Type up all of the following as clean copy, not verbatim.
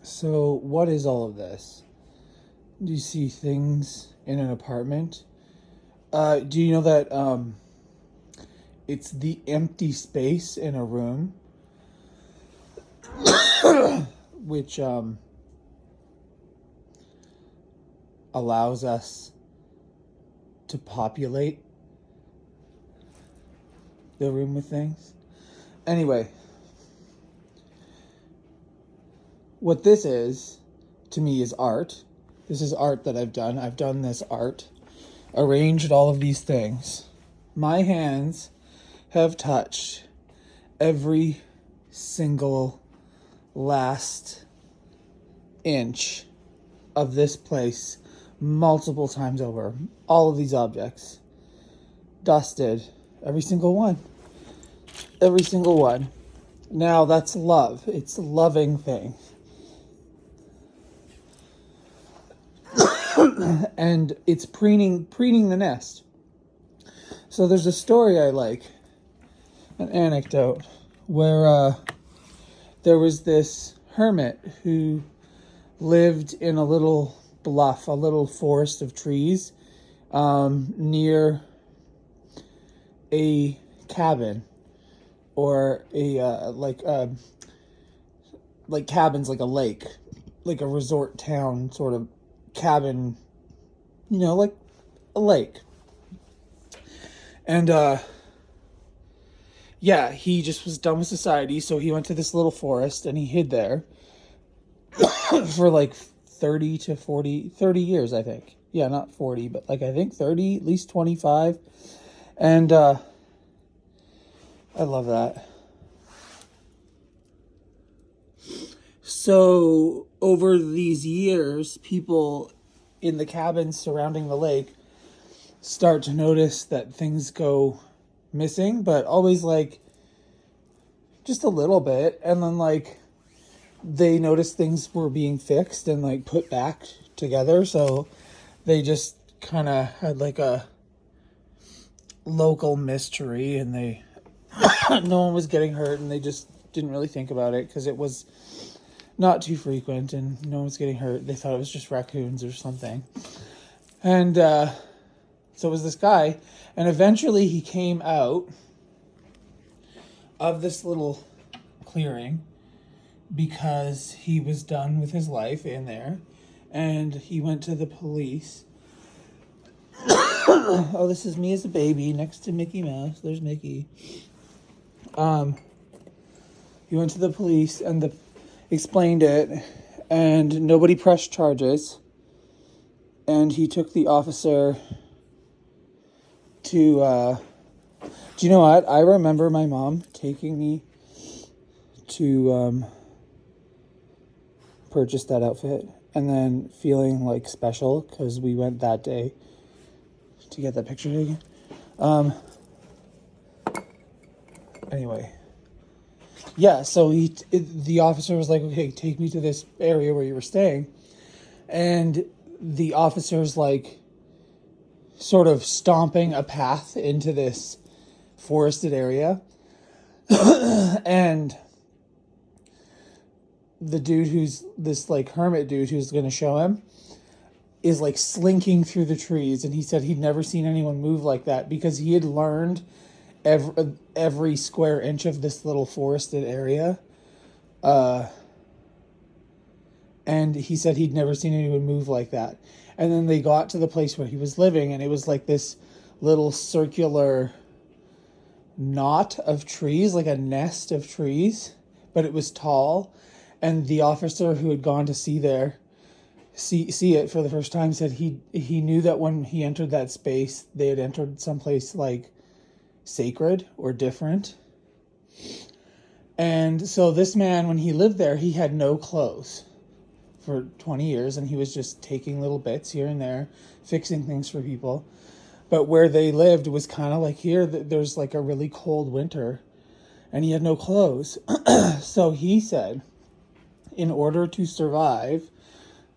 So, what is all of this? Do you see things in an apartment? Do you know that it's the empty space in a room, which allows us to populate the room with things? Anyway, what this is, to me, is art. This is art that I've done. I've done this art, arranged all of these things. My hands have touched every single last inch of this place multiple times over. All of these objects. Dusted. Every single one. Every single one. Now that's love. It's a loving thing. And it's preening the nest. So there's a story I like, an anecdote, where there was this hermit who lived in a little bluff, a little forest of trees, near a cabin, or like cabins, like a lake, like a resort town sort of cabin, like a lake. And yeah, he just was done with society, so he went to this little forest and he hid there for like 30 years, I think. Yeah, not 40, but like I think 30, at least 25. And I love that. So over these years, people in the cabins surrounding the lake start to notice that things go missing, but always like just a little bit. And then like they noticed things were being fixed and like put back together. So they just kind of had like a local mystery, and they no one was getting hurt, and they just didn't really think about it because it was not too frequent and no one was getting hurt. They thought it was just raccoons or something. And so it was this guy, and eventually he came out of this little clearing because he was done with his life in there, and he went to the police. Oh, this is me as a baby next to Mickey Mouse. There's Mickey. He went to the police and explained it, and nobody pressed charges. And he took the officer to, do you know what? I remember my mom taking me to purchase that outfit and then feeling like special because we went that day to get that picture taken. Anyway. Yeah, so the officer was like, okay, take me to this area where you were staying. And the officer's like sort of stomping a path into this forested area. And the dude who's this like hermit dude who's going to show him is like slinking through the trees. And he said he'd never seen anyone move like that because he had learned every square inch of this little forested area. And he said he'd never seen anyone move like that. And then they got to the place where he was living, and it was like this little circular knot of trees, like a nest of trees, but it was tall. And the officer who had gone to see it for the first time said he knew that when he entered that space, they had entered someplace like sacred or different. And so this man, when he lived there, he had no clothes for 20 years, and he was just taking little bits here and there, fixing things for people. But where they lived was kind of like here, there's like a really cold winter, and he had no clothes. So he said, in order to survive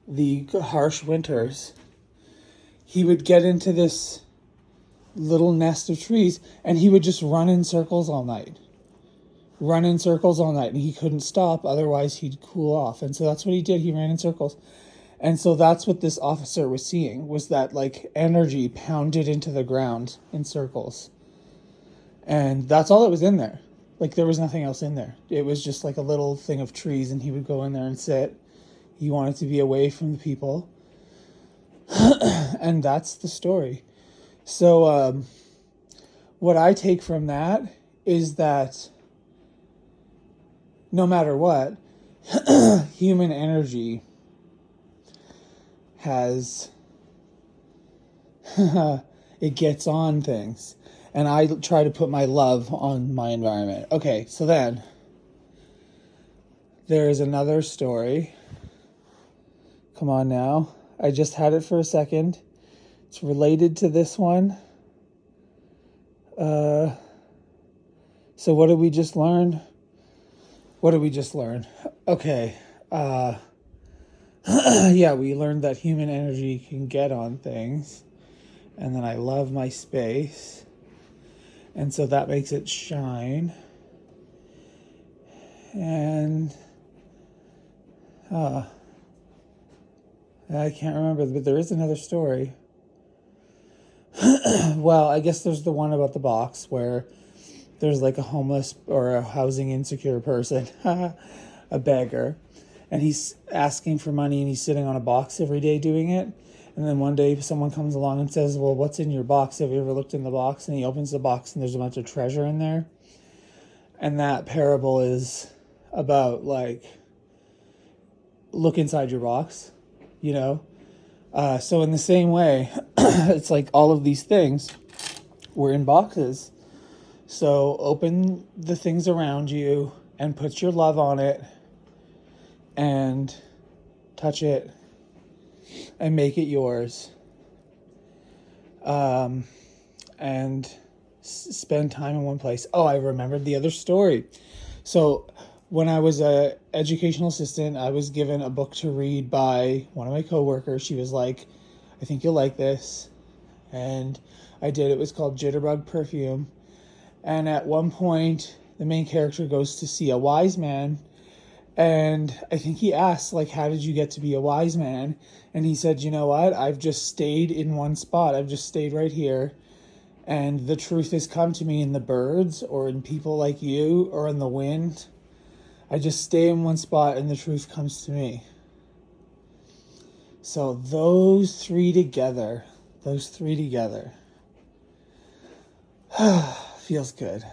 the harsh winters, he would get into this little nest of trees and he would just run in circles all night. run in circles all night, and he couldn't stop, otherwise he'd cool off. And so that's what he did. He ran in circles. And so that's what this officer was seeing, was that like energy pounded into the ground in circles. And that's all that was in there. Like there was nothing else in there. It was just like a little thing of trees, and he would go in there and sit. He wanted to be away from the people. And that's the story. So what I take from that is that no matter what, human energy has it gets on things, and I try to put my love on my environment. Okay, so then there is another story. Come on now, I just had it for a second. It's related to this one. So what did we just learn? Okay. Yeah, we learned that human energy can get on things. And then I love my space. And so that makes it shine. And I can't remember, but there is another story. Well, I guess there's the one about the box where there's like a homeless or a housing insecure person, a beggar, and he's asking for money, and he's sitting on a box every day doing it. And then one day someone comes along and says, well, what's in your box? Have you ever looked in the box? And he opens the box, and there's a bunch of treasure in there. And that parable is about like, look inside your box, you know? So in the same way, it's like all of these things were in boxes. So open the things around you and put your love on it and touch it and make it yours. And spend time in one place. Oh, I remembered the other story. So when I was a educational assistant, I was given a book to read by one of my coworkers. She was like, I think you'll like this. And I did. It was called Jitterbug Perfume. And at one point, the main character goes to see a wise man. And I think he asked, like, how did you get to be a wise man? And he said, you know what? I've just stayed in one spot. I've just stayed right here. And the truth has come to me in the birds or in people like you or in the wind. I just stay in one spot and the truth comes to me. So those three together, feels good.